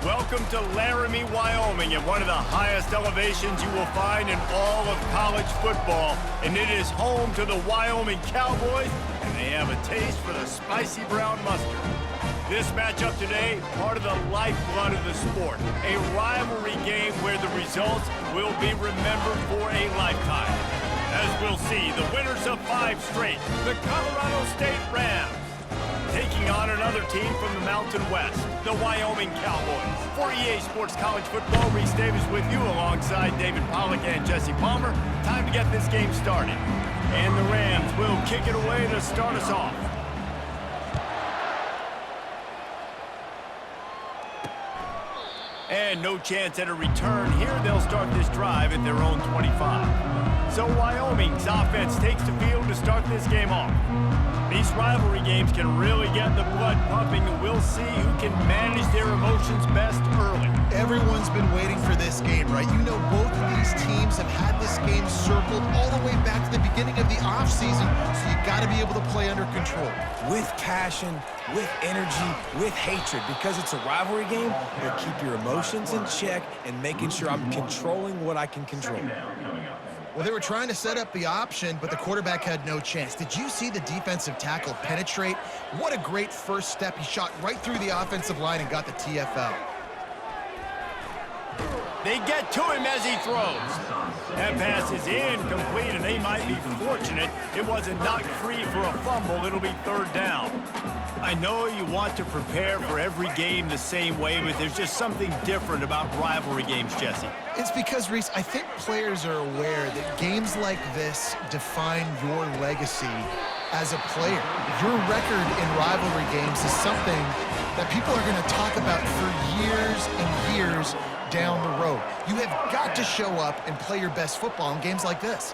Welcome to Laramie, Wyoming, at one of the highest elevations you will find in all of college football. And it is home to the Wyoming Cowboys, and they have a taste for the spicy brown mustard. This matchup today, part of the lifeblood of the sport. A rivalry game where the results will be remembered for a lifetime. As we'll see, the winners of 5 straight, the Colorado State Rams, taking on another team from the Mountain West, the Wyoming Cowboys. For EA Sports College Football, Reese Davis with you alongside David Pollack and Jesse Palmer. Time to get this game started. And the Rams will kick it away to start us off. And no chance at a return here. They'll start this drive at their own 25. So Wyoming's offense takes the field to start this game off. These rivalry games can really get the blood pumping, and we'll see who can manage their emotions best early. Everyone's been waiting for this game, right? You know, both of these teams have had this game circled all the way back to the beginning of the offseason, so you got to be able to play under control. With passion, with energy, with hatred, because it's a rivalry game, you'll keep your emotions in check and making sure I'm controlling what I can control. Well, they were trying to set up the option, but the quarterback had no chance. Did you see the defensive tackle penetrate? What a great first step. He shot right through the offensive line and got the TFL. They get to him as he throws. That pass is incomplete, and they might be fortunate it wasn't knocked free for a fumble. It'll be 3rd down. I know you want to prepare for every game the same way, but there's just something different about rivalry games, Jesse. It's because, Reese, I think players are aware that games like this define your legacy as a player. Your record in rivalry games is something that people are going to talk about for years and years down the road. You have got to show up and play your best football in games like this.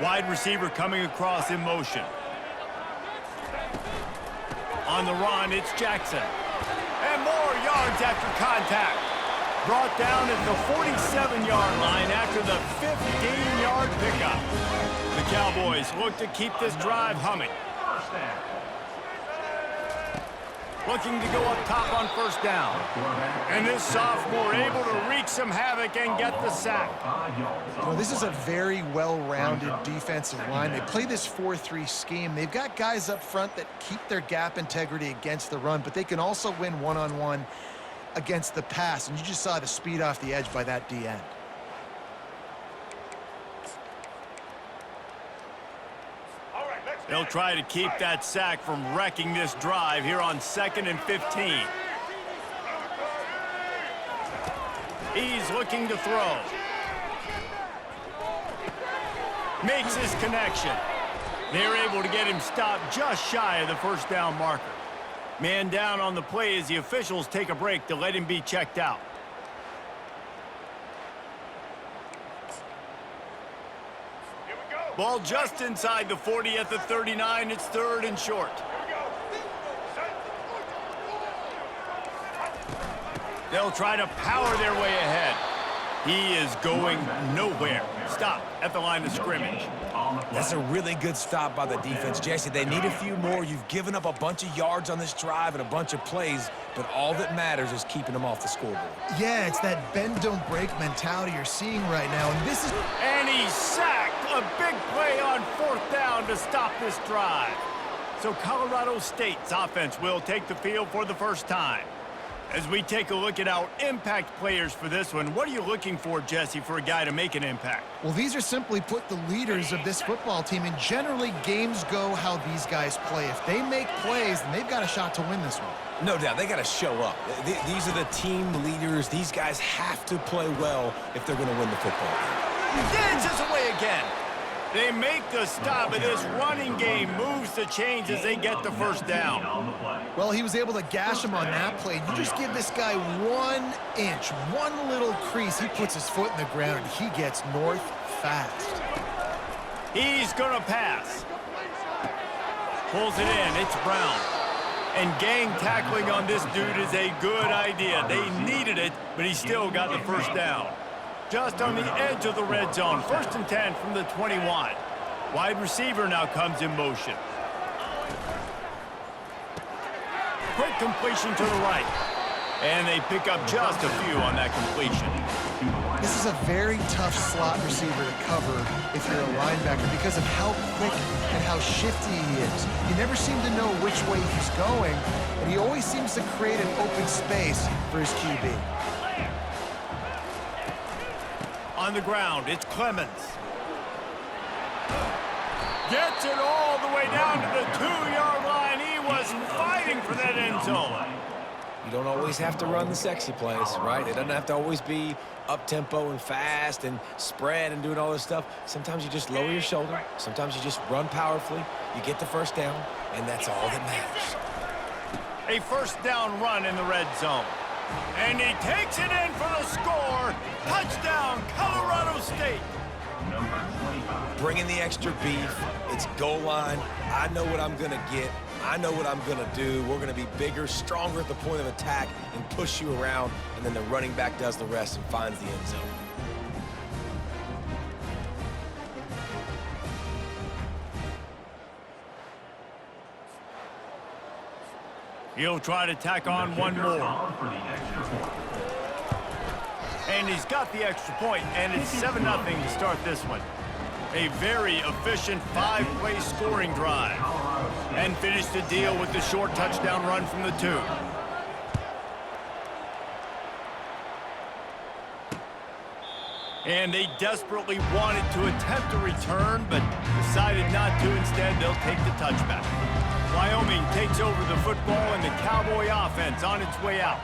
Wide receiver coming across in motion. On the run, it's Jackson. And more yards after contact. Brought down at the 47-yard line after the 15-yard pickup. The Cowboys look to keep this drive humming. Looking to go up top on 1st down. And this sophomore able to wreak some havoc and get the sack. Well, this is a very well-rounded defensive line. They play this 4-3 scheme. They've got guys up front that keep their gap integrity against the run, but they can also win one-on-one against the pass. And you just saw the speed off the edge by that D-end. They'll try to keep that sack from wrecking this drive here on 2nd and 15. He's looking to throw. Makes his connection. They're able to get him stopped just shy of the 1st down marker. Man down on the play as the officials take a break to let him be checked out. Ball just inside the 40 at the 39. It's 3rd and short. They'll try to power their way ahead. He is going nowhere. Stop at the line of scrimmage. That's a really good stop by the defense, Jesse. They need a few more. You've given up a bunch of yards on this drive and a bunch of plays, but all that matters is keeping them off the scoreboard. Yeah, it's that bend, don't break mentality you're seeing right now. And this is... And he's sacked. A big play on 4th down to stop this drive. So Colorado State's offense will take the field for the first time. As we take a look at our impact players for this one, what are you looking for, Jesse, for a guy to make an impact? Well, these are simply put the leaders of this football team, and generally games go how these guys play. If they make plays, then they've got a shot to win this one. No doubt, they got to show up. These are the team leaders. These guys have to play well if they're going to win the football game. Dances away again. They make the stop, and this running game moves the chains as they get the 1st down. Well, he was able to gash him on that play. You just give this guy 1 inch, one little crease. He puts his foot in the ground, and he gets north fast. He's going to pass. Pulls it in. It's Brown. And gang tackling on this dude is a good idea. They needed it, but he still got the 1st down. Just on the edge of the red zone. 1st and 10 from the 21. Wide receiver now comes in motion. Quick completion to the right. And they pick up just a few on that completion. This is a very tough slot receiver to cover if you're a linebacker because of how quick and how shifty he is. You never seem to know which way he's going, and he always seems to create an open space for his QB. On the ground, it's Clemens. Gets it all the way down to the 2-yard line. He was fighting for that end zone. You don't always have to run the sexy plays, right? It doesn't have to always be up-tempo and fast and spread and doing all this stuff. Sometimes you just lower your shoulder. Sometimes you just run powerfully. You get the first down, and that's all that matters. A first down run in the red zone. And he takes it in for the score. Touchdown, Colorado State. Bringing the extra beef. It's goal line. I know what I'm going to get. I know what I'm going to do. We're going to be bigger, stronger at the point of attack and push you around, and then the running back does the rest and finds the end zone. He'll try to tack on one more. And he's got the extra point, and it's 7-0 to start this one. A very efficient 5-play scoring drive. And finish the deal with the short touchdown run from the 2. And they desperately wanted to attempt a return, but decided not to. Instead, they'll take the touchback. Wyoming takes over the football, and the Cowboy offense on its way out.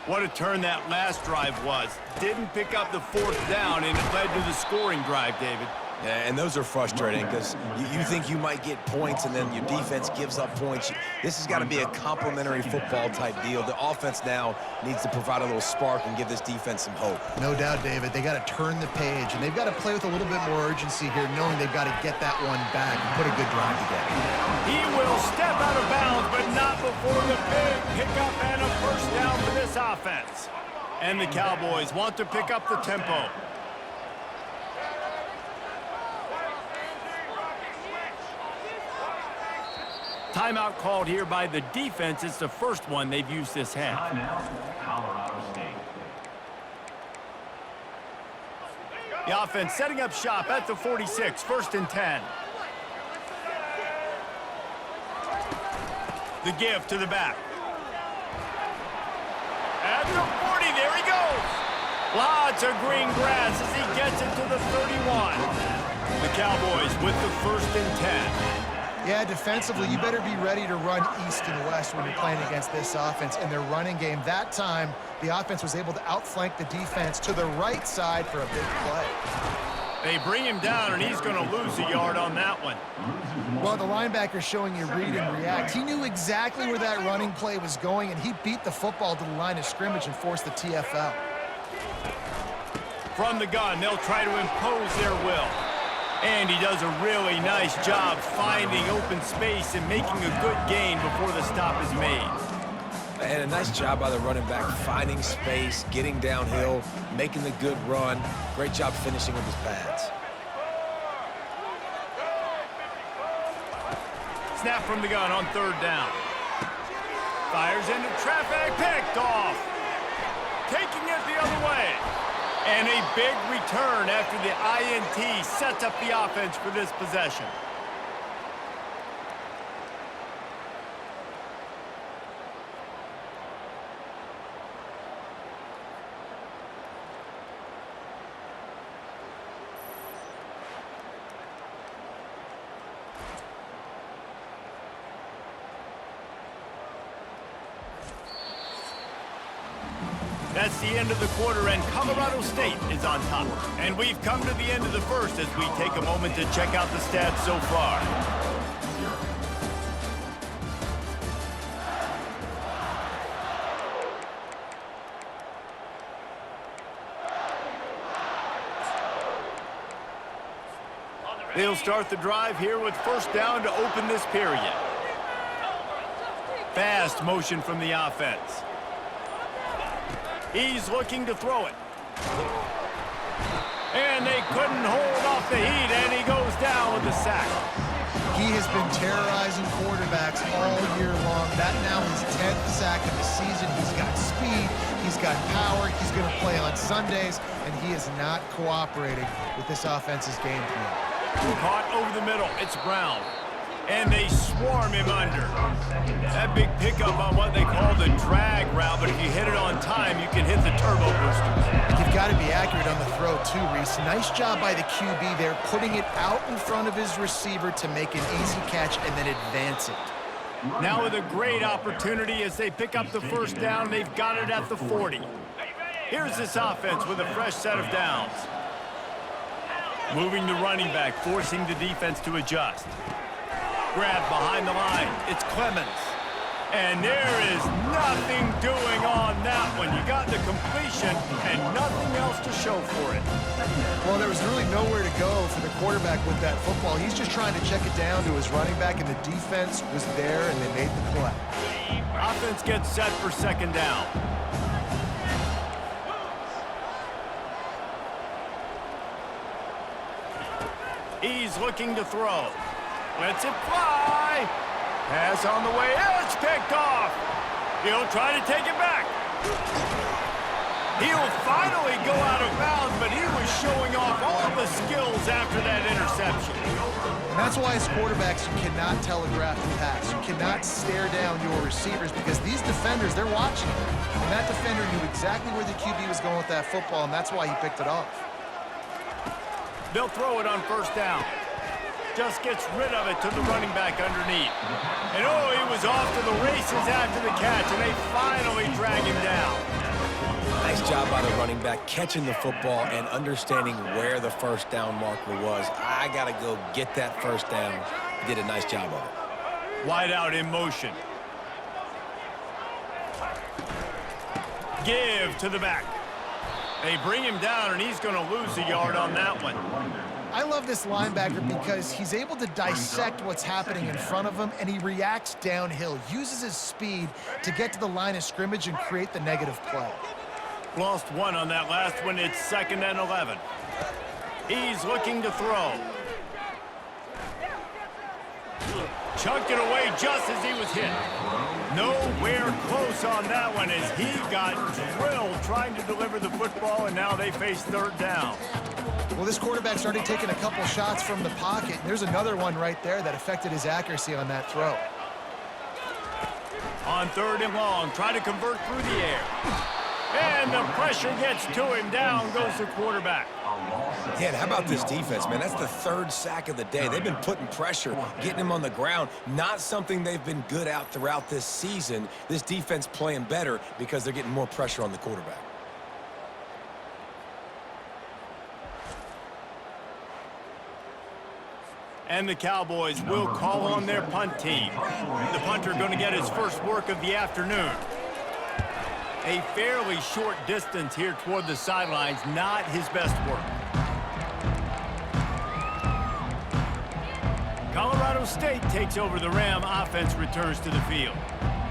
What a turn that last drive was. Didn't pick up the 4th down, and it led to the scoring drive, David. Yeah, and those are frustrating because you think you might get points and then your defense gives up points. This has got to be a complementary football type deal. The offense now needs to provide a little spark and give this defense some hope. No doubt, David. They got to turn the page, and they've got to play with a little bit more urgency here, knowing they've got to get that one back and put a good drive together. He will step out of bounds, but not before the big pickup and a first down for this offense. And the Cowboys want to pick up the tempo. Timeout called here by the defense. It's the first one they've used this half. Colorado State. The offense setting up shop at the 46, 1st and 10. The give to the back. At the 40, there he goes. Lots of green grass as he gets it to the 31. The Cowboys with the 1st and 10. Yeah, defensively, you better be ready to run east and west when you're playing against this offense and their running game. That time, the offense was able to outflank the defense to the right side for a big play. They bring him down, and he's going to lose a yard on that one. Well, the linebacker's showing you read and react. He knew exactly where that running play was going, and he beat the football to the line of scrimmage and forced the TFL. From the gun, they'll try to impose their will. And he does a really nice job finding open space and making a good gain before the stop is made. And a nice job by the running back, finding space, getting downhill, making the good run. Great job finishing with his pads. Snap from the gun on 3rd down. Fires into traffic, picked off. Taking it the other way. And a big return after the INT sets up the offense for this possession. That's the end of the quarter, and Colorado State is on top. And we've come to the end of the first as we take a moment to check out the stats so far. They'll start the drive here with 1st down to open this period. Fast motion from the offense. He's looking to throw it. And they couldn't hold off the heat, and he goes down with the sack. He has been terrorizing quarterbacks all year long. That now his 10th sack of the season. He's got speed. got power. He's going to play on Sundays, and he is not cooperating with this offense's game plan. Caught over the middle. It's Brown. And they swarm him under. That big pickup on what they call the drag route, but if you hit it on time, you can hit the turbo boosters. You've got to be accurate on the throw, too, Reese. Nice job by the QB there, putting it out in front of his receiver to make an easy catch and then advance it. Now with a great opportunity as they pick up the first down, they've got it at the 40. Here's this offense with a fresh set of downs. Moving the running back, forcing the defense to adjust. Grab behind the line. It's Clemens. And there is nothing doing on that one. You got the completion and nothing else to show for it. Well, there was really nowhere to go for the quarterback with that football. He's just trying to check it down to his running back, and the defense was there, and they made the play. Offense gets set for second down. He's looking to throw. Lets it fly. Pass on the way. It's picked off. He'll try to take it back. He'll finally go out of bounds, but he was showing off all the skills after that interception. And that's why as quarterbacks, you cannot telegraph the pass. You cannot stare down your receivers because these defenders, they're watching you. And that defender knew exactly where the QB was going with that football, and that's why he picked it off. They'll throw it on first down. Just gets rid of it to the running back underneath. And oh, he was off to the races after the catch, and they finally drag him down. Nice job by the running back catching the football and understanding where the first down marker was. I got to go get that first down. He did a nice job of it. Wide out in motion. Give to the back. They bring him down, and he's going to lose a yard on that one. I love this linebacker because he's able to dissect what's happening in front of him, and he reacts downhill, uses his speed to get to the line of scrimmage and create the negative play. Lost one on that last one. It's 2nd and 11. He's looking to throw. Chunked it away just as he was hit. Nowhere close on that one as he got drilled trying to deliver the football, and now they face third down. Well, this quarterback's already taken a couple shots from the pocket. There's another one right there that affected his accuracy on that throw. On 3rd and long, try to convert through the air. And the pressure gets to him. Down goes the quarterback. Yeah, how about this defense, man? That's the 3rd sack of the day. They've been putting pressure, getting him on the ground. Not something they've been good at throughout this season. This defense playing better because they're getting more pressure on the quarterback. And the Cowboys will call on their punt team. The punter going to get his first work of the afternoon. A fairly short distance here toward the sidelines, not his best work. Colorado State takes over. The Ram offense returns to the field.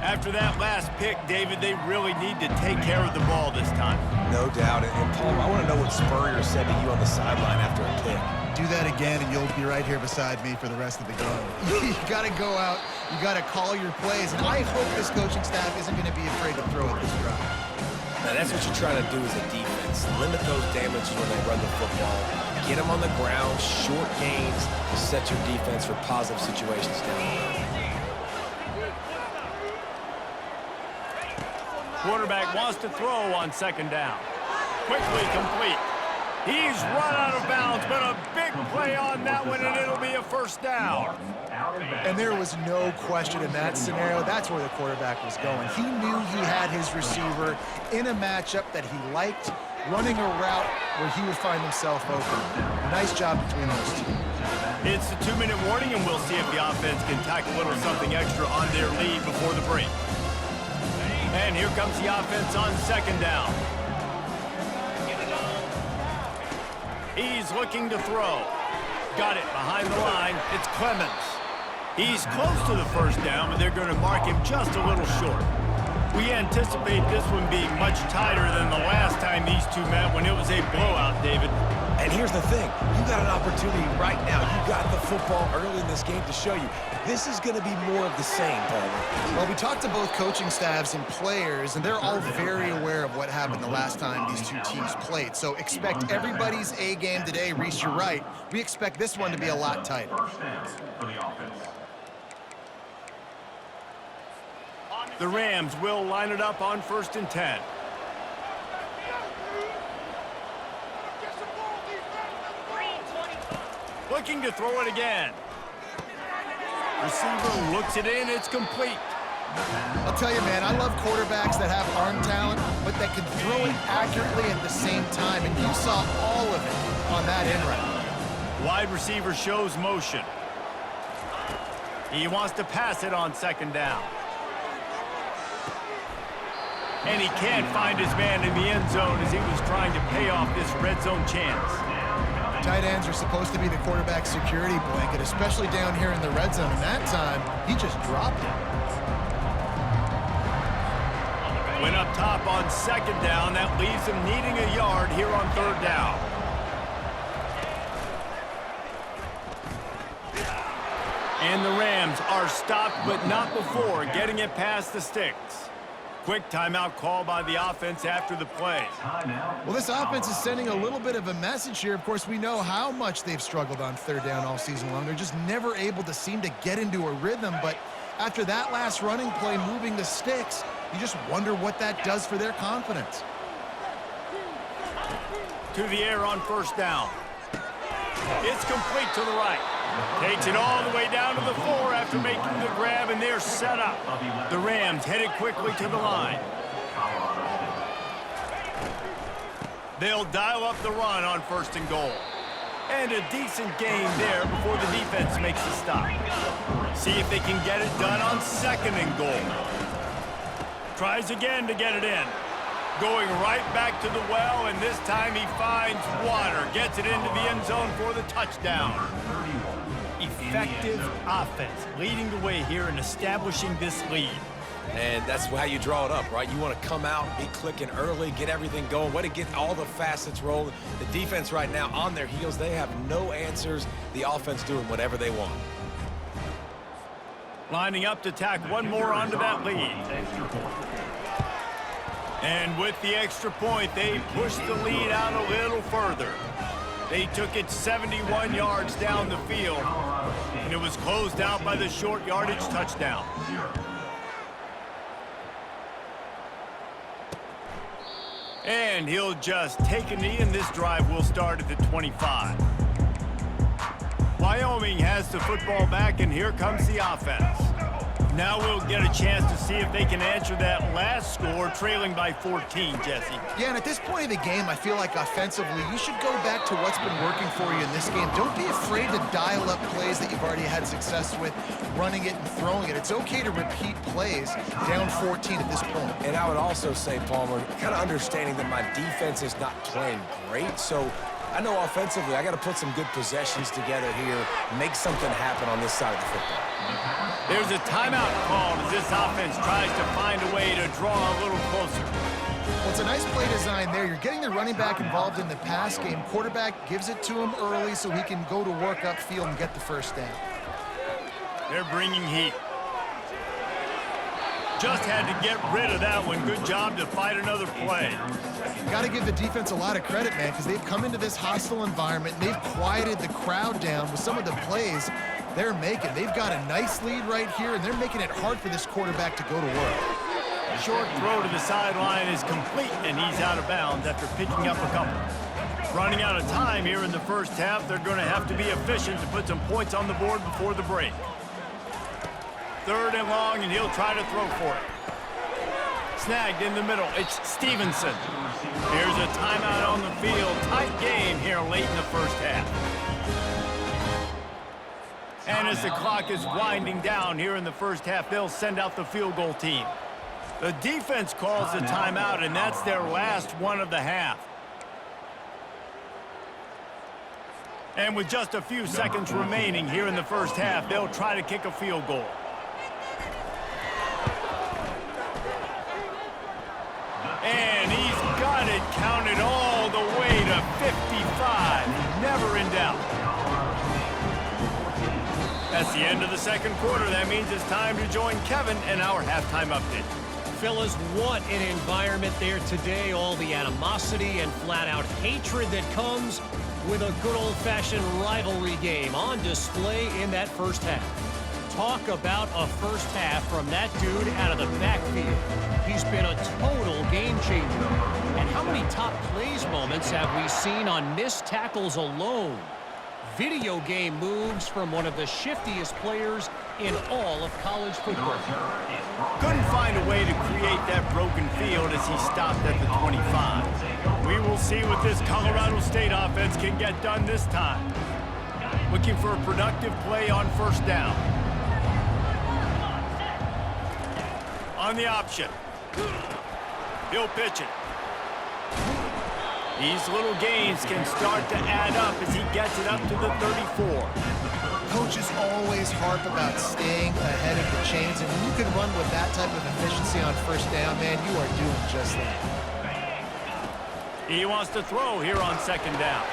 After that last pick, David, they really need to take care of the ball this time. No doubt. And Paul, I want to know what Spurrier said to you on the sideline after a pick. Do that again, and you'll be right here beside me for the rest of the game. You got to go out. You got to call your plays. And I hope this coaching staff isn't going to be afraid to throw it this drive. Now, that's what you're trying to do as a defense. Limit those damages when they run the football. Get them on the ground, short gains, set your defense for positive situations down the road. Quarterback wants to throw on 2nd down. Quickly complete. He's run out of bounds, but a big play on that one, and it'll be a first down. And there was no question in that scenario. That's where the quarterback was going. He knew he had his receiver in a matchup that he liked, running a route where he would find himself open. Nice job between those two. It's the 2-minute warning, and we'll see if the offense can tack a little something extra on their lead before the break. And here comes the offense on 2nd down. He's looking to throw. Got it behind the line. It's Clemens. He's close to the first down, but they're going to mark him just a little short. We anticipate this one being much tighter than the last time these two met when it was a blowout, David. And here's the thing. You got an opportunity right now. You got the football early in this game to show you. This is going to be more of the same, Paul. Well, we talked to both coaching staffs and players, and they're all very aware of what happened the last time these two teams played. So expect everybody's A game today. Reese, you're right. We expect this one to be a lot tighter. First down for the offense. The Rams will line it up on 1st and 10. Looking to throw it again. Receiver looks it in. It's complete. I'll tell you, man, I love quarterbacks that have arm talent, but that can throw it accurately at the same time, and you saw all of it on that in route. Wide receiver shows motion. He wants to pass it on 2nd down. And he can't find his man in the end zone as he was trying to pay off this red zone chance. Tight ends are supposed to be the quarterback's security blanket, especially down here in the red zone. And that time, he just dropped it. Went up top on 2nd down. That leaves him needing a yard here on 3rd down. And the Rams are stopped, but not before getting it past the sticks. Quick timeout call by the offense after the play. Well, this offense is sending a little bit of a message here. Of course, we know how much they've struggled on 3rd down all season long. They're just never able to seem to get into a rhythm. But after that last running play moving the sticks, you just wonder what that does for their confidence. To the air on 1st down. It's complete to the right. Takes it all the way down to the 4 after making the grab, and they're set up. The Rams headed quickly to the line. They'll dial up the run on 1st and goal. And a decent gain there before the defense makes a stop. See if they can get it done on 2nd and goal. Tries again to get it in. Going right back to the well, and this time he finds water. Gets it into the end zone for the touchdown. Effective offense leading the way here and establishing this lead. And that's how you draw it up, right? You want to come out, be clicking early, get everything going, way to get all the facets rolling. The defense right now on their heels, they have no answers. The offense doing whatever they want. Lining up to tack one more onto that lead. And with the extra point, they pushed the lead out a little further. They took it 71 yards down the field, and it was closed out by the short yardage touchdown. And he'll just take a knee, and this drive will start at the 25. Wyoming has the football back, and here comes the offense. Now we'll get a chance to see if they can answer that last score, trailing by 14, Jesse. Yeah, and at this point of the game, I feel like offensively, you should go back to what's been working for you in this game. Don't be afraid to dial up plays that you've already had success with, running it and throwing it. It's okay to repeat plays down 14 at this point. And I would also say, Palmer, kind of understanding that my defense is not playing great, so I know offensively I got to put some good possessions together here, make something happen on this side of the football. There's a timeout called as this offense tries to find a way to draw a little closer. Well, it's a nice play design there. You're getting the running back involved in the pass game. Quarterback gives it to him early so he can go to work upfield and get the 1st down. They're bringing heat. Just had to get rid of that one. Good job to fight another play. Got to give the defense a lot of credit, man, because they've come into this hostile environment, and they've quieted the crowd down with some of the plays they're making. They've got a nice lead right here, and they're making it hard for this quarterback to go to work. Short throw to the sideline is complete, and he's out of bounds after picking up a couple. Running out of time here in the 1st half, they're going to have to be efficient to put some points on the board before the break. 3rd and long, and he'll try to throw for it. Snagged in the middle. It's Stevenson. Here's a timeout on the field. Tight game here late in the 1st half. And as the clock is winding down here in the 1st half, they'll send out the field goal team. The defense calls the timeout, and that's their last one of the half. And with just a few seconds remaining here in the 1st half, they'll try to kick a field goal. And he's got it counted all the way to 55. Never in doubt. That's the end of the 2nd quarter. That means it's time to join Kevin in our halftime update. Fellas, what an environment there today. All the animosity and flat-out hatred that comes with a good old-fashioned rivalry game on display in that first half. Talk about a first half from that dude out of the backfield. He's been a total game changer. And how many top plays moments have we seen on missed tackles alone? Video game moves from one of the shiftiest players in all of college football. Couldn't find a way to create that broken field as he stopped at the 25. We will see what this Colorado State offense can get done this time. Looking for a productive play on first down. On the option. He'll pitch it. These little gains can start to add up as he gets it up to the 34. Coaches always harp about staying ahead of the chains, and when you can run with that type of efficiency on first down, man, you are doing just that. He wants to throw here on second down.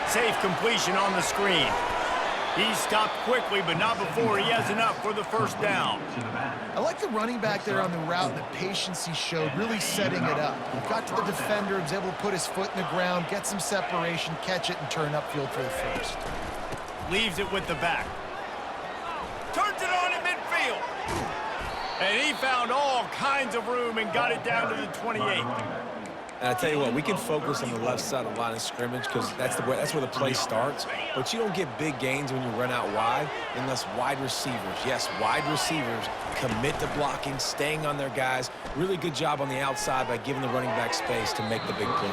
Safe completion on the screen. He stopped quickly, but not before he has enough for the first down. I like the running back there on the route and the patience he showed, really setting it up. He got to the defender, was able to put his foot in the ground, get some separation, catch it, and turn upfield for the first. Leaves it with the back. Turns it on in midfield. And he found all kinds of room and got it down to the 28. And I tell you what, we can focus on the left side of the line of scrimmage because that's where the play starts. But you don't get big gains when you run out wide unless wide receivers, yes, wide receivers commit to blocking, staying on their guys. Really good job on the outside by giving the running back space to make the big play.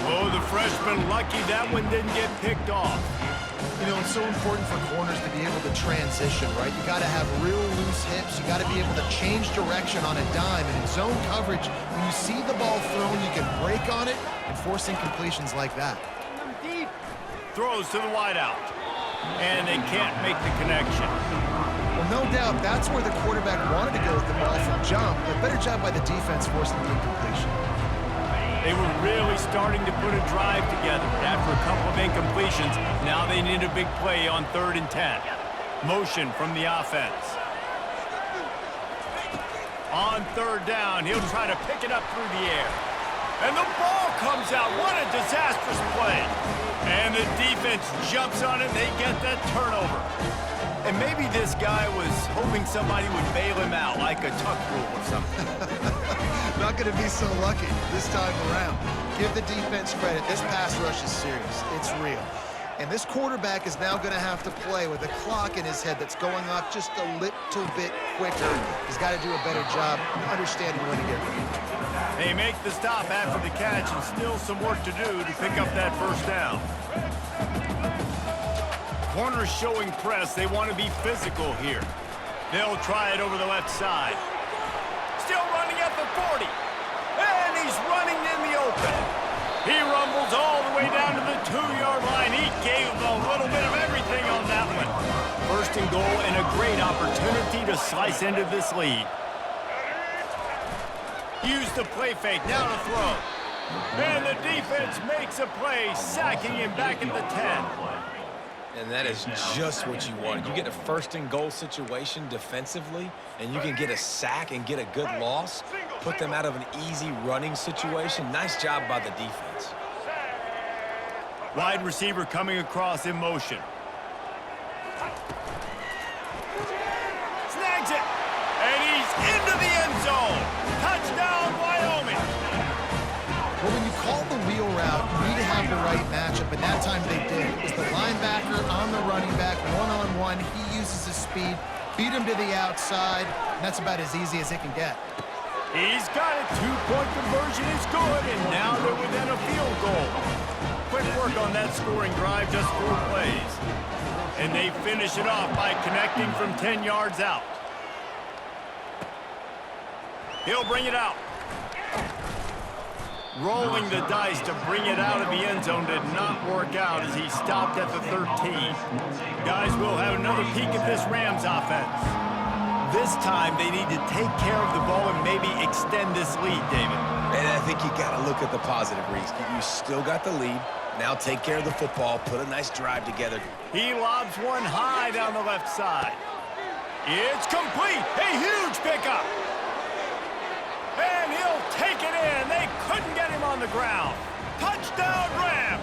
Oh, the freshman lucky that one didn't get picked off. You know, it's so important for corners to be able to transition, right? You got to have real loose hips. You got to be able to change direction on a dime. And in zone coverage, when you see the ball thrown, you can break on it and force incompletions like that. Throws to the wideout. And they can't make the connection. Well, no doubt that's where the quarterback wanted to go with the ball from jump. A better job by the defense forcing the incompletion. They were really starting to put a drive together. After a couple of incompletions, now they need a big play on 3rd and 10. Motion from the offense. On 3rd down, he'll try to pick it up through the air. And the ball comes out. What a disastrous play. And the defense jumps on it. They get that turnover. And maybe this guy was hoping somebody would bail him out, like a tuck rule or something. Not going to be so lucky this time around. Give the defense credit. This pass rush is serious. It's real. And this quarterback is now going to have to play with a clock in his head that's going off just a little bit quicker. He's got to do a better job understanding when to get ready. They make the stop after the catch and still some work to do to pick up that first down. Corners showing press. They want to be physical here. They'll try it over the left side. Still running at the 40. And he's running in the open. He rumbles all the way down to the 2-yard line. He gave a little bit of everything on that one. First and goal and a great opportunity to slice into this lead. Use the play fake. Now to throw. And the defense makes a play, sacking him back at the 10. And that is just what you want. You get a 1st and goal situation defensively, and you can get a sack and get a good loss, put them out of an easy running situation. Nice job by the defense. Wide receiver coming across in motion. Snags it. And he's into the end zone. Touchdown, Wyoming. Well, when you call the wheel route, you need to have the right matchup, and that time they did. It was the linebacker on the running back, one-on-one. He uses his speed, beat him to the outside, and that's about as easy as it can get. He's got it. 2-point conversion is good, and now they're within a field goal. Quick work on that scoring drive, just 4 plays. And they finish it off by connecting from 10 yards out. He'll bring it out. Rolling the dice to bring it out of the end zone did not work out as he stopped at the 13. Guys, we'll have another peek at this Rams offense. This time they need to take care of the ball and maybe extend this lead, David. And I think you got to look at the positive, Reese. You still got the lead. Now take care of the football, put a nice drive together. He lobs one high down the left side. It's complete. A huge pickup. he'll take it in. They couldn't get him on the ground. Touchdown, Rams!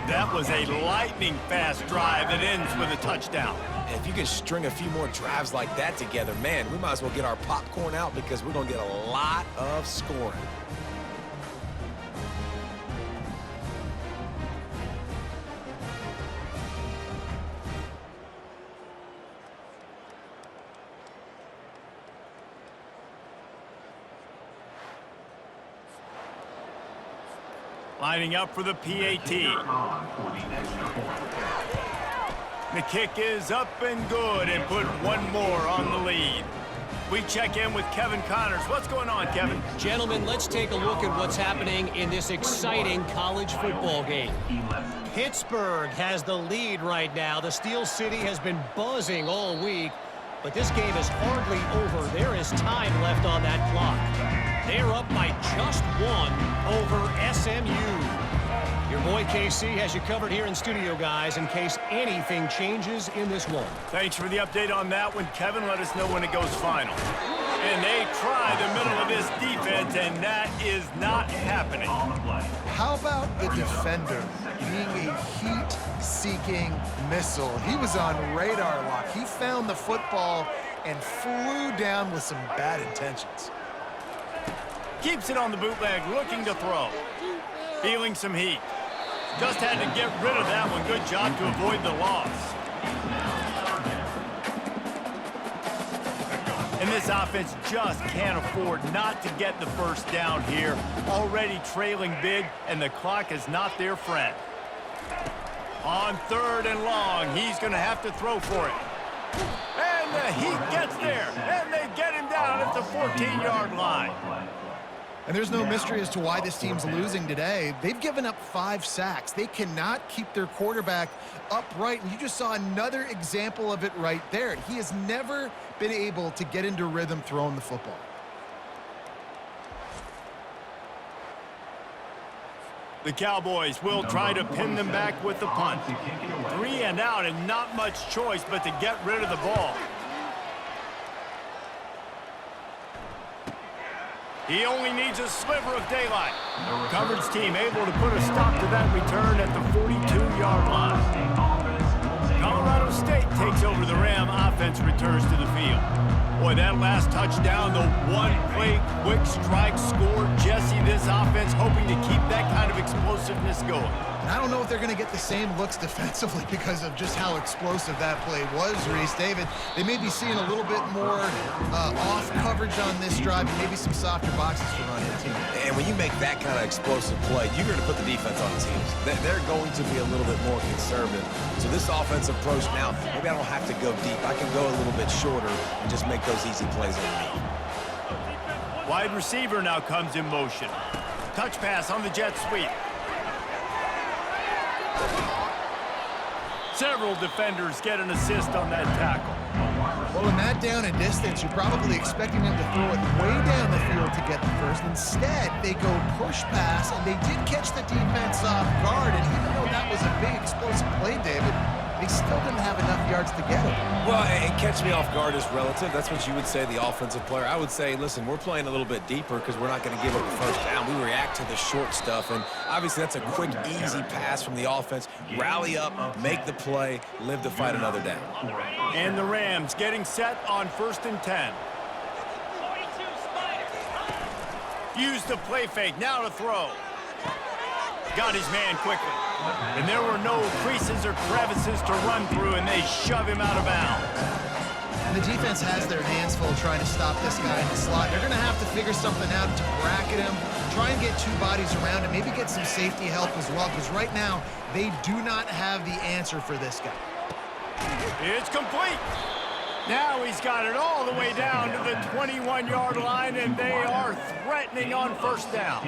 That was a lightning-fast drive that ends with a touchdown. And if you can string a few more drives like that together, man, we might as well get our popcorn out because we're going to get a lot of scoring. Lining up for the PAT. The kick is up and good and put one more on the lead. We check in with Kevin Connors. What's going on, Kevin? Gentlemen, let's take a look at what's happening in this exciting college football game. Pittsburgh has the lead right now. The Steel City has been buzzing all week, but this game is hardly over. There is time left on that clock. They're up by just one over SMU. Your boy KC has you covered here in studio, guys, in case anything changes in this one. Thanks for the update on that one, Kevin. Let us know when it goes final. And they try the middle of this defense, and that is not happening. How about the defender being a heat-seeking missile? He was on radar lock. He found the football and flew down with some bad intentions. Keeps it on the bootleg, looking to throw. Feeling some heat. Just had to get rid of that one. Good job to avoid the loss. And this offense just can't afford not to get the first down here. Already trailing big, and the clock is not their friend. On 3rd and long, he's going to have to throw for it. And the heat gets there, and they get him down at the 14-yard line. And there's no mystery as to why this team's losing today. They've given up 5 sacks. They cannot keep their quarterback upright, and you just saw another example of it right there. He has never been able to get into rhythm throwing the football. The Cowboys will try to pin them back with the punt. 3 and out, and not much choice but to get rid of the ball. He only needs a sliver of daylight. Coverage team able to put a stop to that return at the 42-yard line. Colorado State takes over the Ram. Offense returns to the field. Boy, that last touchdown, the one-play quick strike score. Jesse, this offense hoping to keep that kind of explosiveness going. And I don't know if they're going to get the same looks defensively because of just how explosive that play was, Reese. David, they may be seeing a little bit more off coverage on this drive and maybe some softer boxes to run into. And when you make that kind of explosive play, you're going to put the defense on his heels. They're going to be a little bit more conservative. So this offensive approach now, maybe I don't have to go deep. I can go a little bit shorter and just make those easy plays underneath. Wide receiver now comes in motion. Touch pass on the jet sweep. Several defenders get an assist on that tackle. Well, in that down and distance, you're probably expecting them to throw it way down the field to get the first. Instead, they go push pass, and they did catch the defense off guard. And even though that was a big explosive play, David, they still didn't have enough yards to get it. Well, and catch me off guard is relative. That's what you would say, the offensive player. I would say, listen, we're playing a little bit deeper because we're not going to give up the first down. We react to the short stuff, and obviously that's a quick, easy pass from the offense. Rally up, make the play, live to fight another down. And the Rams getting set on 1st and 10. Use the play fake, now to throw. Got his man quickly. And there were no creases or crevices to run through, and they shove him out of bounds. And the defense has their hands full trying to stop this guy in the slot. They're going to have to figure something out to bracket him, try and get 2 bodies around him, maybe get some safety help as well, because right now they do not have the answer for this guy. It's complete. Now he's got it all the way down to the 21-yard line, and they are threatening on 1st down.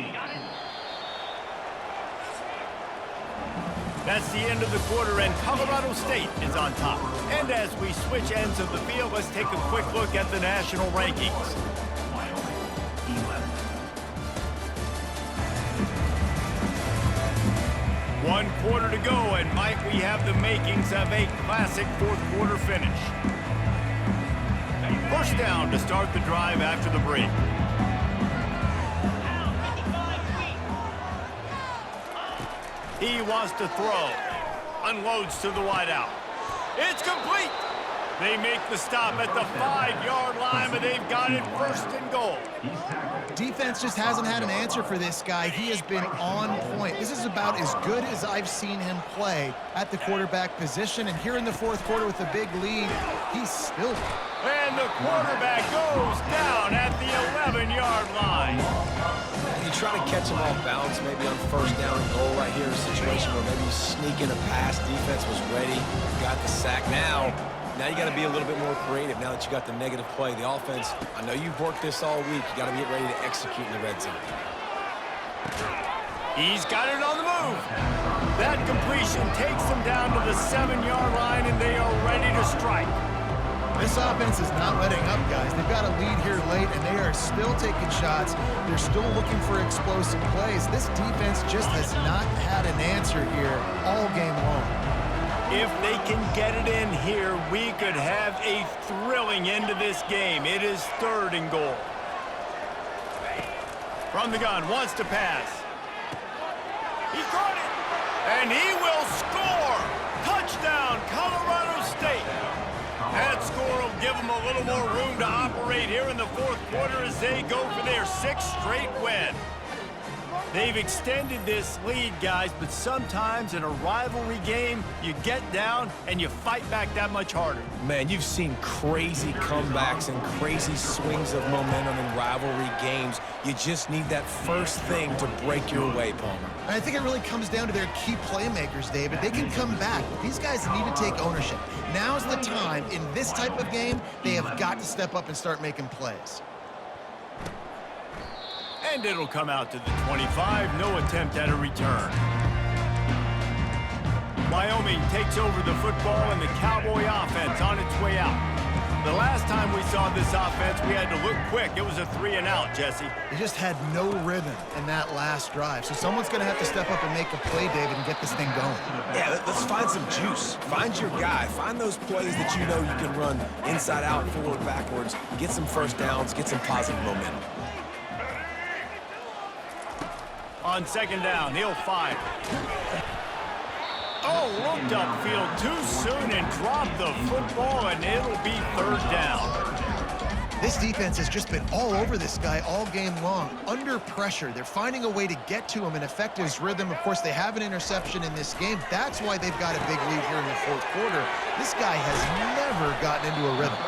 That's the end of the quarter, and Colorado State is on top. And as we switch ends of the field, let's take a quick look at the national rankings. One quarter to go, and might we have the makings of a classic 4th quarter finish. 1st down to start the drive after the break. He wants to throw. Unloads to the wideout. It's complete. They make the stop at the 5-yard line, but they've got it first and goal. Defense just hasn't had an answer for this guy. He has been on point. This is about as good as I've seen him play at the quarterback position. And here in the fourth quarter with a big lead, he's still. And the quarterback goes down at the 11-yard line. You try to catch him off balance, maybe on first down and goal right here in a situation where maybe you sneak in a pass. Defense was ready, got the sack. Now you got to be a little bit more creative now that you got the negative play. The offense, I know you've worked this all week. You got to get ready to execute in the red zone. He's got it on the move. That completion takes them down to the 7-yard line, and they are ready to strike. This offense is not letting up, guys. They've got a lead here late, and they are still taking shots. They're still looking for explosive plays. This defense just has not had an answer here all game long. If they can get it in here, we could have a thrilling end to this game. It is 3rd and goal. From the gun, wants to pass. He caught it, and he will score. Touchdown, Colorado State. That score will give them a little more room to operate here in the fourth quarter as they go for their 6th straight win. They've extended this lead, guys, but sometimes in a rivalry game, you get down and you fight back that much harder. Man, you've seen crazy comebacks and crazy swings of momentum in rivalry games. You just need that first thing to break your way, Palmer. And I think it really comes down to their key playmakers, David. They can come back, but these guys need to take ownership. Now's the time. In this type of game, they have got to step up and start making plays. And it'll come out to the 25. No attempt at a return. Wyoming takes over the football and the Cowboy offense on its way out. The last time we saw this offense, we had to look quick. It was a 3-and-out, Jesse. They just had no rhythm in that last drive. So someone's going to have to step up and make a play, David, and get this thing going. Yeah, let's find some juice. Find your guy. Find those plays that you know you can run inside out, forward, backwards. Get some first downs. Get some positive momentum. On 2nd down, he'll fire. Oh, looked upfield too soon and dropped the football, and it'll be 3rd down. This defense has just been all over this guy all game long. Under pressure, they're finding a way to get to him and affect his rhythm. Of course, they have an interception in this game. That's why they've got a big lead here in the fourth quarter. This guy has never gotten into a rhythm.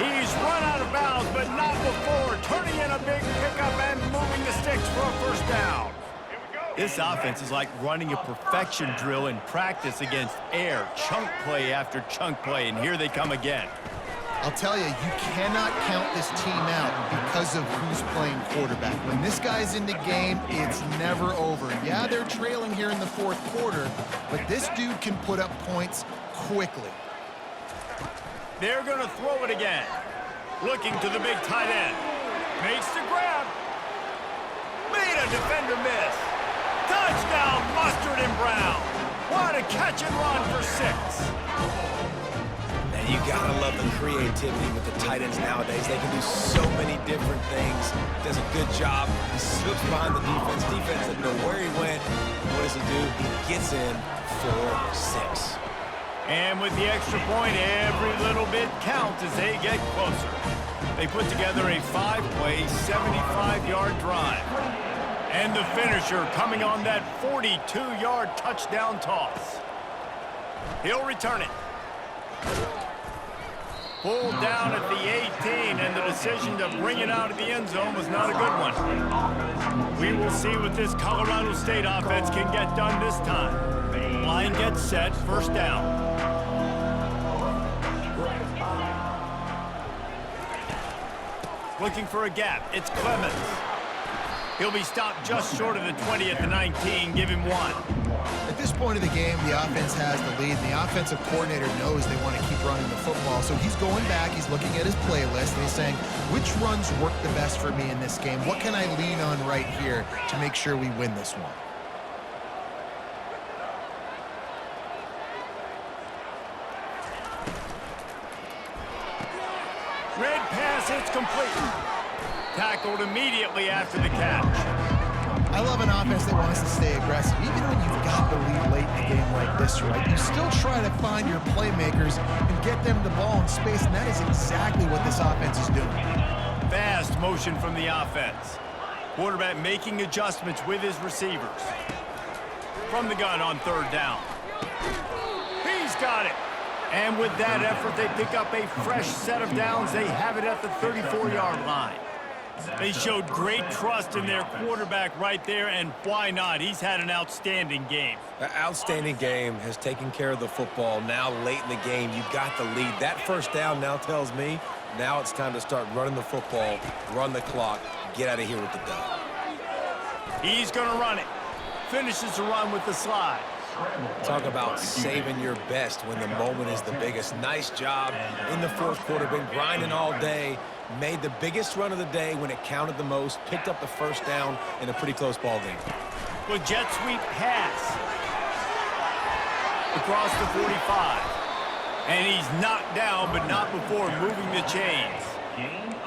He's run out of bounds, but not before, turning in a big pickup and moving the sticks for a 1st down. This offense is like running a perfection drill in practice against air, chunk play after chunk play, and here they come again. I'll tell you, you cannot count this team out because of who's playing quarterback. When this guy's in the game, it's never over. Yeah, they're trailing here in the fourth quarter, but this dude can put up points quickly. They're going to throw it again. Looking to the big tight end. Makes the grab. Made a defender miss. Touchdown, Mustard and Brown. What a catch and run for 6. And you gotta love the creativity with the tight ends nowadays. They can do so many different things. Does a good job. He slips behind the defense. Defense doesn't know where he went. What does he do? He gets in for 6. And with the extra point, every little bit counts as they get closer. They put together a 5-play, 75-yard drive. And the finisher coming on that 42-yard touchdown toss. He'll return it. Pulled down at the 18, and the decision to bring it out of the end zone was not a good one. We will see what this Colorado State offense can get done this time. Line gets set, 1st down. Looking for a gap, it's Clemens. He'll be stopped just short of the 20 at the 19, give him 1. At this point of the game, the offense has the lead, and the offensive coordinator knows they want to keep running the football. So he's going back, he's looking at his playlist, and he's saying, which runs work the best for me in this game? What can I lean on right here to make sure we win this one? Red pass, it's complete. Tackled immediately after the catch. I love an an offense that wants to stay aggressive. Even when you've got the lead late in a game like this, right, you still try to find your playmakers and get them the ball in space, and that is exactly what this offense is doing. Fast motion from the offense. Quarterback making adjustments with his receivers. From the gun on third down. He's got it. And with that effort, they pick up a fresh set of downs. They have it at the 34-yard line. They showed great trust in their quarterback right there, and why not? He's had an outstanding game. An outstanding game, has taken care of the football. Now late in the game, you got the lead. That first down now tells me now it's time to start running the football, run the clock, get out of here with the dub. He's going to run it. Finishes the run with the slide. Talk about saving your best when the moment is the biggest. Nice job in the fourth quarter. Been grinding all day. Made the biggest run of the day when it counted the most. Picked up the first down in a pretty close ball game. Well, jet sweep pass. Across the 45. And he's knocked down, but not before moving the chains.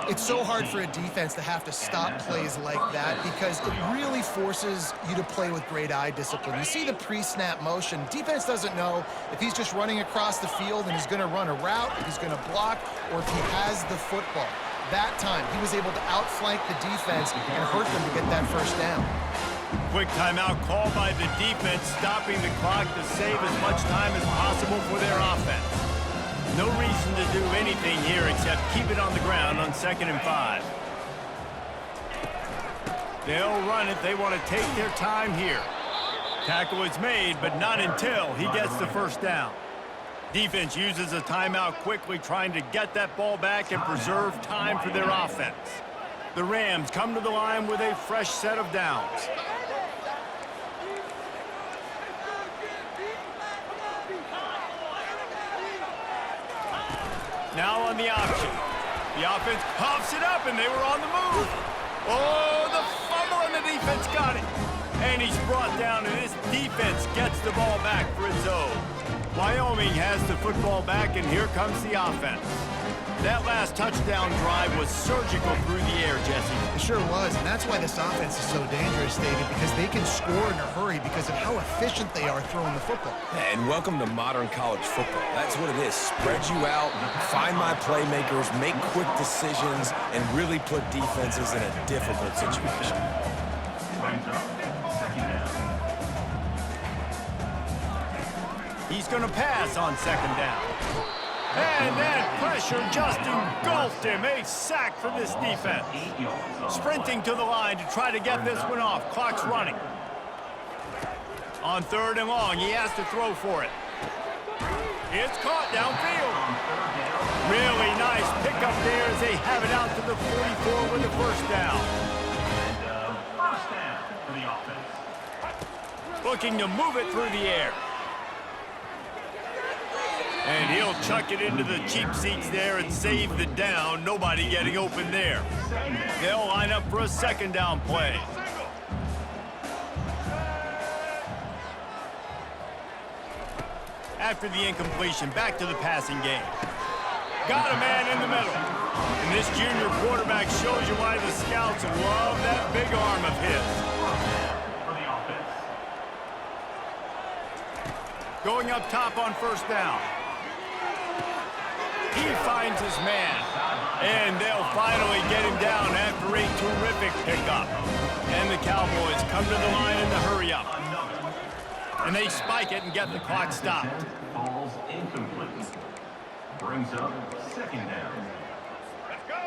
It's so hard for a defense to have to stop plays like that because it really forces you to play with great eye discipline. You see the pre-snap motion. Defense doesn't know if he's just running across the field and he's going to run a route, if he's going to block, or if he has the football. That time, he was able to outflank the defense and hurt them to get that first down. Quick timeout called by the defense, stopping the clock to save as much time as possible for their offense. No reason to do anything here except keep it on the ground on 2nd and 5. They'll run it. They want to take their time here. Tackle is made, but not until he gets the first down. Defense uses a timeout quickly, trying to get that ball back and preserve time for their offense. The Rams come to the line with a fresh set of downs. Now on the option. The offense puffs it up, and they were on the move. Oh, the fumble, and the defense got it. And he's brought down, and this defense gets the ball back for its own. Wyoming has the football back, and here comes the offense. That last touchdown drive was surgical through the air, Jesse. It sure was, and that's why this offense is so dangerous, David, because they can score in a hurry because of how efficient they are throwing the football. And welcome to modern college football. That's what it is. Spread you out, find my playmakers, make quick decisions, and really put defenses in a difficult situation. He's going to pass on 2nd down. And that pressure just engulfed him. A sack for this defense. Sprinting to the line to try to get this one off. Clock's running. On 3rd and long, he has to throw for it. It's caught downfield. Really nice pickup there as they have it out to the 44 with the first down. First down for the offense. Looking to move it through the air. And he'll chuck it into the cheap seats there and save the down. Nobody getting open there. They'll line up for a 2nd down play. After the incompletion, back to the passing game. Got a man in the middle. And this junior quarterback shows you why the scouts love that big arm of his. Going up top on 1st down. He finds his man, and they'll finally get him down after a terrific pickup. And the Cowboys come to the line in the hurry up. And they spike it and get the clock stopped. Falls incomplete. Brings up 2nd down.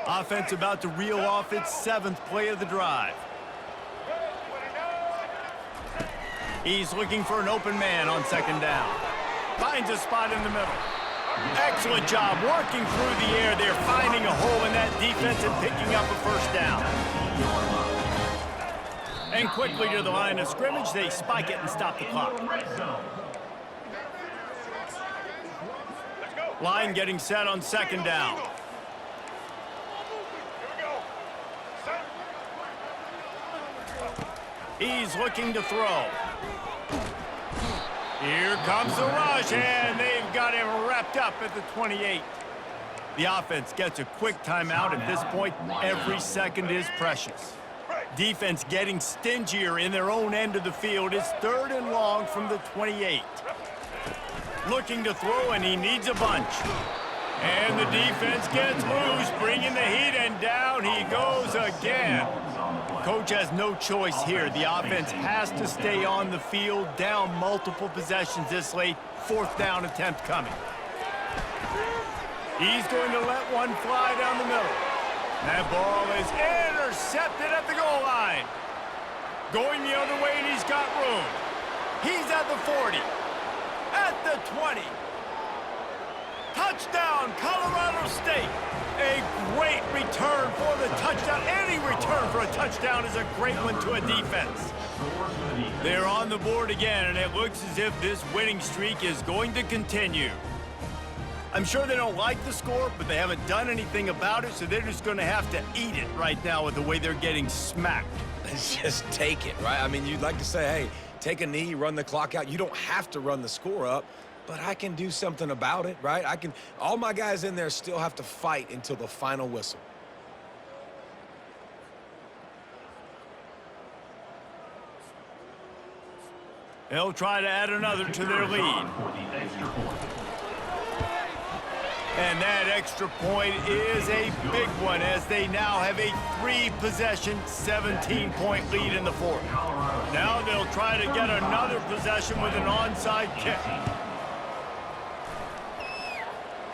Offense about to reel off its 7th play of the drive. He's looking for an open man on 2nd down. Finds a spot in the middle. Excellent job working through the air. They're finding a hole in that defense and picking up a first down. And quickly to the line of scrimmage, they spike it and stop the clock. Line getting set on 2nd down. He's looking to throw. Here comes the rush, and they've got him wrapped up at the 28. The offense gets a quick timeout. At this point, every second is precious. Defense getting stingier in their own end of the field. It's 3rd and long from the 28. Looking to throw, and he needs a bunch. And the defense gets loose, bringing the heat, and down he goes again. Coach has no choice here. The offense has to stay on the field, down multiple possessions this late. 4th down attempt coming. He's going to let one fly down the middle. That ball is intercepted at the goal line. Going the other way, and he's got room. He's at the 40, at the 20. Touchdown, Colorado State. A great return for the touchdown. Any return for a touchdown is a great one to a defense. They're on the board again, and it looks as if this winning streak is going to continue. I'm sure they don't like the score, but they haven't done anything about it, so they're just going to have to eat it right now with the way they're getting smacked. Just take it, right? I mean, you'd like to say, hey, take a knee, run the clock out. You don't have to run the score up, but I can do something about it, right? All my guys in there still have to fight until the final whistle. They'll try to add another to their lead. And that extra point is a big one as they now have a 3-possession, 17-point lead in the 4th. Now they'll try to get another possession with an onside kick.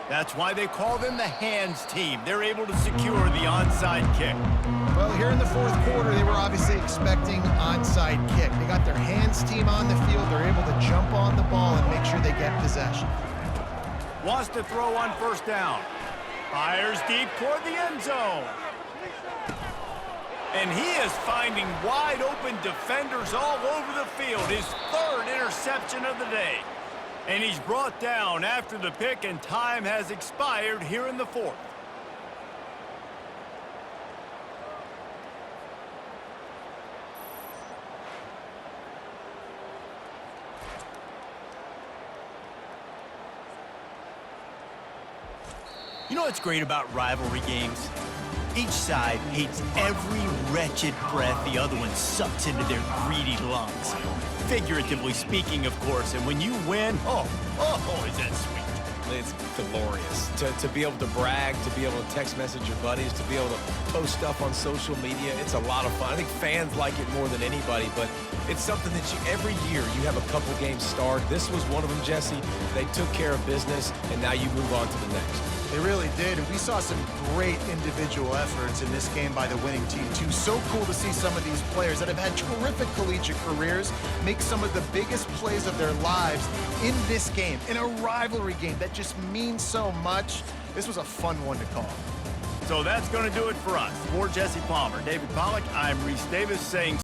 That's why they call them the hands team. They're able to secure the onside kick. Well, here in the 4th quarter, they were obviously expecting onside kick. They got their hands team on the field. They're able to jump on the ball and make sure they get possession. Wants to throw on 1st down. Fires deep toward the end zone. And he is finding wide open defenders all over the field. His 3rd interception of the day. And he's brought down after the pick, and time has expired here in the 4th. You know what's great about rivalry games? Each side hates every wretched breath the other one sucks into their greedy lungs. Figuratively speaking, of course, and when you win, oh, is that sweet. It's glorious. To be able to brag, to be able to text message your buddies, to be able to post stuff on social media, it's a lot of fun. I think fans like it more than anybody, but it's something that every year you have a couple games start. This was one of them, Jesse. They took care of business, and now you move on to the next. They really did, and we saw some great individual efforts in this game by the winning team, too. So cool to see some of these players that have had terrific collegiate careers make some of the biggest plays of their lives in this game, in a rivalry game that just means so much. This was a fun one to call. So that's going to do it for us. For Jesse Palmer, David Pollack, I'm Reese Davis saying